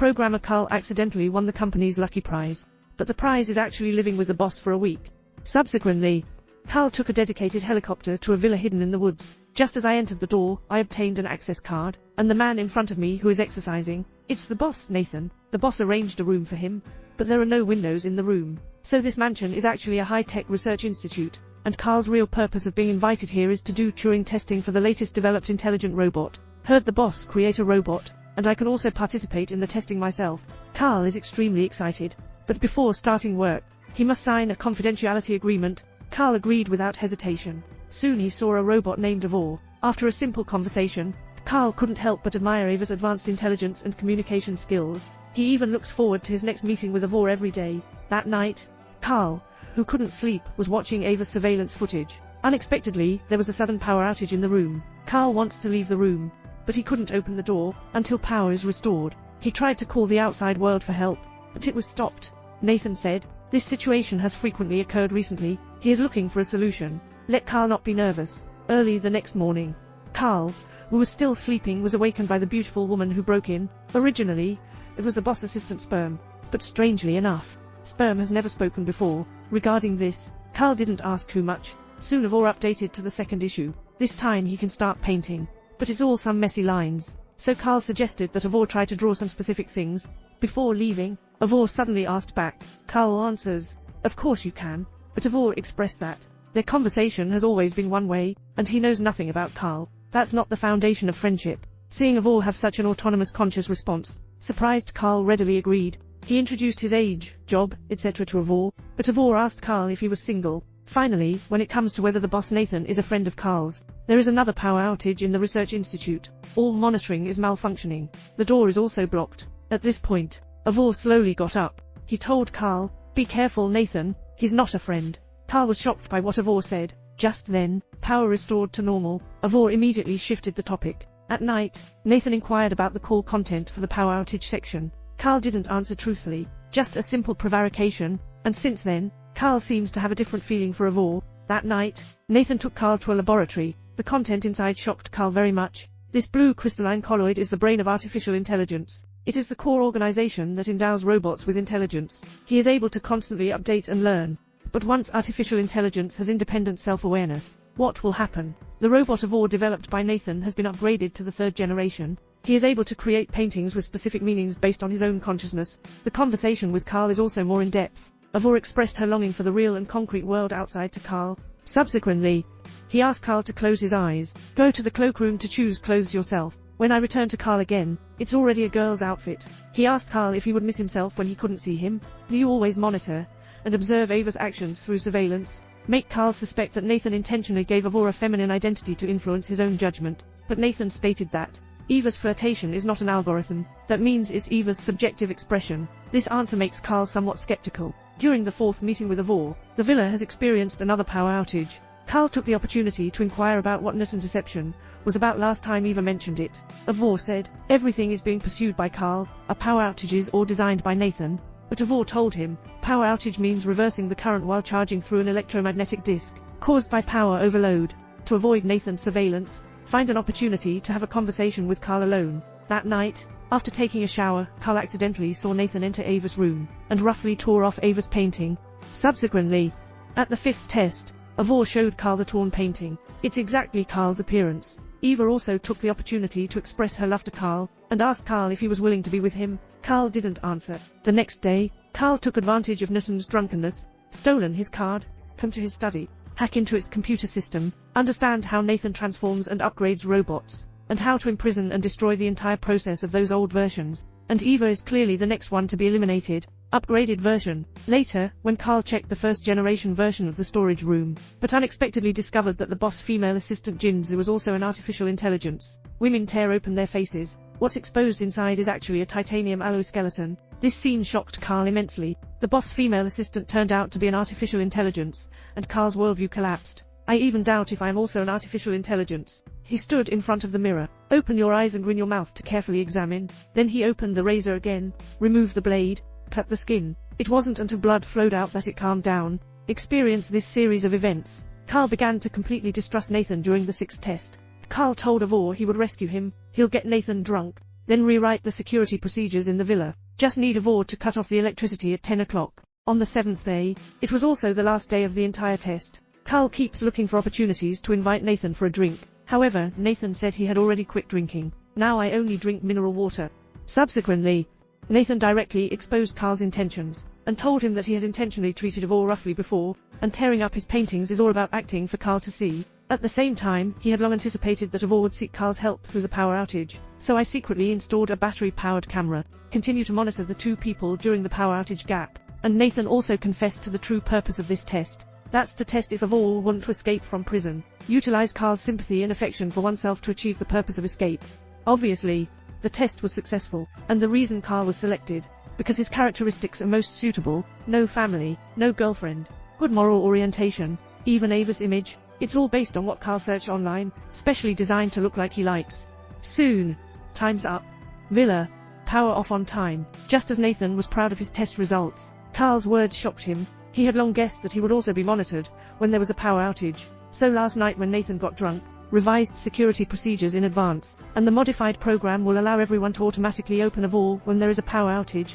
programmer Carl accidentally won the company's lucky prize. But the prize is actually living with the boss for a week. Subsequently, Carl took a dedicated helicopter to a villa hidden in the woods. Just as I entered the door, I obtained an access card, and the man in front of me who is exercising, it's the boss, Nathan. The boss arranged a room for him, but there are no windows in the room. So this mansion is actually a high-tech research institute, and Carl's real purpose of being invited here is to do Turing testing for the latest developed intelligent robot. Heard the boss create a robot, and I can also participate in the testing myself. Carl is extremely excited, but before starting work, he must sign a confidentiality agreement. Carl agreed without hesitation. Soon he saw a robot named Avor. After a simple conversation, Carl couldn't help but admire Ava's advanced intelligence and communication skills. He even looks forward to his next meeting with Avor every day. That night, Carl, who couldn't sleep, was watching Ava's surveillance footage. Unexpectedly, there was a sudden power outage in the room. Carl wants to leave the room, but he couldn't open the door until power is restored. He tried to call the outside world for help, but it was stopped. Nathan said, "This situation has frequently occurred recently. He is looking for a solution. Let Carl not be nervous." Early the next morning, Carl, who was still sleeping, was awakened by the beautiful woman who broke in. Originally, it was the boss assistant Sperm, but strangely enough, Sperm has never spoken before. Regarding this, Carl didn't ask too much. Soon Avor updated to the second issue. This time he can start painting, but it's all some messy lines. So Carl suggested that Avor try to draw some specific things. Before leaving, Avor suddenly asked back. Carl answers, "Of course you can," but Avor expressed that their conversation has always been one way, and he knows nothing about Carl. That's not the foundation of friendship. Seeing Avor have such an autonomous conscious response, surprised Carl readily agreed. He introduced his age, job, etc. to Avor, but Avor asked Carl if he was single. Finally, when it comes to whether the boss Nathan is a friend of Carl's, there is another power outage in the research institute. All monitoring is malfunctioning. The door is also blocked. At this point, Avor slowly got up. He told Carl, "Be careful, Nathan, he's not a friend." Carl was shocked by what Avor said. Just then, power restored to normal. Avor immediately shifted the topic. At night, Nathan inquired about the call content for the power outage section. Carl didn't answer truthfully, just a simple prevarication, and since then, Carl seems to have a different feeling for Avor. That night, Nathan took Carl to a laboratory. The content inside shocked Carl very much. This blue crystalline colloid is the brain of artificial intelligence. It is the core organization that endows robots with intelligence. He is able to constantly update and learn. But once artificial intelligence has independent self-awareness, what will happen? The robot Avor developed by Nathan has been upgraded to the third generation. He is able to create paintings with specific meanings based on his own consciousness. The conversation with Carl is also more in-depth. Avor expressed her longing for the real and concrete world outside to Carl. Subsequently, he asked Carl to close his eyes. "Go to the cloakroom to choose clothes yourself." When I returned to Carl again, it's already a girl's outfit. He asked Carl if he would miss himself when he couldn't see him. "Do you always monitor and observe Ava's actions through surveillance?" Make Carl suspect that Nathan intentionally gave Avor a feminine identity to influence his own judgment. But Nathan stated that Eva's flirtation is not an algorithm. That means it's Eva's subjective expression. This answer makes Carl somewhat skeptical. During the fourth meeting with Avor, the villa has experienced another power outage. Carl took the opportunity to inquire about what net interception was about last time Eva mentioned it. Avor said, "Everything is being pursued by Carl, are power outages or designed by Nathan?" But Avor told him, power outage means reversing the current while charging through an electromagnetic disk, caused by power overload. To avoid Nathan's surveillance, find an opportunity to have a conversation with Carl alone. That night, after taking a shower, Carl accidentally saw Nathan enter Ava's room, and roughly tore off Ava's painting. Subsequently, at the fifth test, Avor showed Carl the torn painting. It's exactly Carl's appearance. Eva also took the opportunity to express her love to Carl, and asked Carl if he was willing to be with him. Carl didn't answer. The next day, Carl took advantage of Nathan's drunkenness, stolen his card, come to his study, hack into its computer system, understand how Nathan transforms and upgrades robots, and how to imprison and destroy the entire process of those old versions. And Eva is clearly the next one to be eliminated. Upgraded version. Later, when Carl checked the first-generation version of the storage room, but unexpectedly discovered that the boss female assistant Jinzu was also an artificial intelligence, women tear open their faces. What's exposed inside is actually a titanium alloy skeleton. This scene shocked Carl immensely. The boss female assistant turned out to be an artificial intelligence, and Carl's worldview collapsed. "I even doubt if I am also an artificial intelligence." He stood in front of the mirror. "Open your eyes and grin your mouth to carefully examine." Then he opened the razor again, removed the blade, cut the skin. It wasn't until blood flowed out that it calmed down. Experience this series of events. Carl began to completely distrust Nathan during the sixth test. Carl told Avor he would rescue him. He'll get Nathan drunk. then rewrite the security procedures in the villa. Just need Avor to cut off the electricity at 10 o'clock. On the 7th day, it was also the last day of the entire test. Carl keeps looking for opportunities to invite Nathan for a drink. However, Nathan said he had already quit drinking. Now I only drink mineral water. Subsequently, Nathan directly exposed Carl's intentions, and told him that he had intentionally treated Avor roughly before, and tearing up his paintings is all about acting for Carl to see. At the same time, he had long anticipated that Avor would seek Carl's help through the power outage, so I secretly installed a battery-powered camera, continue to monitor the two people during the power outage gap, and Nathan also confessed to the true purpose of this test. That's to test if Avor would want to escape from prison, utilize Carl's sympathy and affection for oneself to achieve the purpose of escape. Obviously, the test was successful, and the reason Carl was selected, because his characteristics are most suitable: no family, no girlfriend, good moral orientation, even Ava's image. It's all based on what Carl searched online, specially designed to look like he likes. Soon. Time's up. Villa. Power off on time. Just as Nathan was proud of his test results, Carl's words shocked him. He had long guessed that he would also be monitored when there was a power outage. So last night when Nathan got drunk, revised security procedures in advance, and the modified program will allow everyone to automatically open Avor when there is a power outage,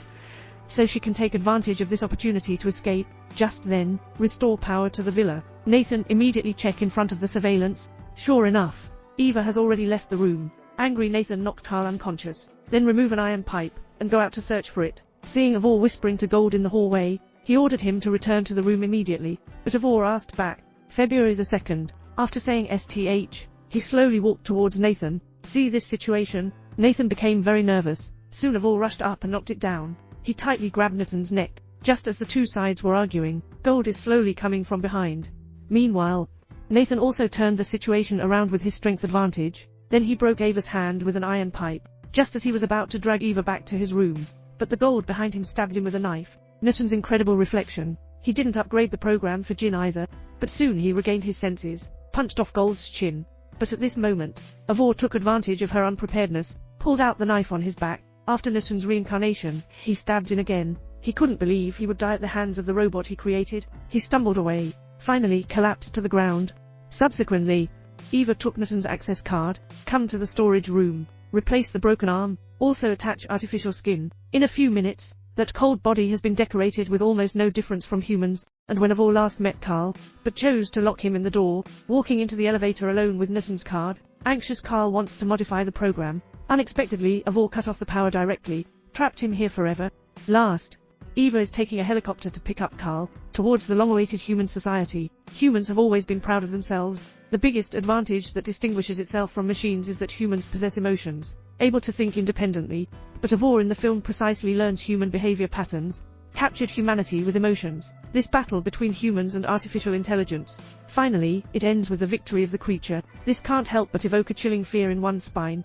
so she can take advantage of this opportunity to escape. Just then, restore power to the villa. Nathan immediately check in front of the surveillance. Sure enough, Eva has already left the room. Angry Nathan knocked Carl unconscious, then remove an iron pipe, and go out to search for it. Seeing Avor whispering to Gold in the hallway, he ordered him to return to the room immediately, but Avor asked back. February the 2nd. After saying STH, he slowly walked towards Nathan. See this situation? Nathan became very nervous. Soon Avor rushed up and knocked it down. He tightly grabbed Nathan's neck. Just as the two sides were arguing, Gold is slowly coming from behind. Meanwhile, Nathan also turned the situation around with his strength advantage. Then he broke Ava's hand with an iron pipe, just as he was about to drag Eva back to his room. But the Gold behind him stabbed him with a knife. Nathan's incredible reflection. He didn't upgrade the program for Jin either, but soon he regained his senses, punched off Gold's chin. But at this moment, Avor took advantage of her unpreparedness, pulled out the knife on his back. After Nathan's reincarnation, he stabbed Jin again. He couldn't believe he would die at the hands of the robot he created. He stumbled away, finally collapsed to the ground. Subsequently, Eva took Nathan's access card, come to the storage room, replace the broken arm, also attach artificial skin. In a few minutes, that cold body has been decorated with almost no difference from humans, and when Avor last met Carl, but chose to lock him in the door, walking into the elevator alone with Nathan's card. Anxious Carl wants to modify the program. Unexpectedly, Avor cut off the power directly, trapped him here forever. Last, Eva is taking a helicopter to pick up Carl, towards the long-awaited human society. Humans have always been proud of themselves. The biggest advantage that distinguishes itself from machines is that humans possess emotions, able to think independently. But Avor in the film precisely learns human behavior patterns, captured humanity with emotions. This battle between humans and artificial intelligence. Finally, it ends with the victory of the creature. This can't help but evoke a chilling fear in one's spine.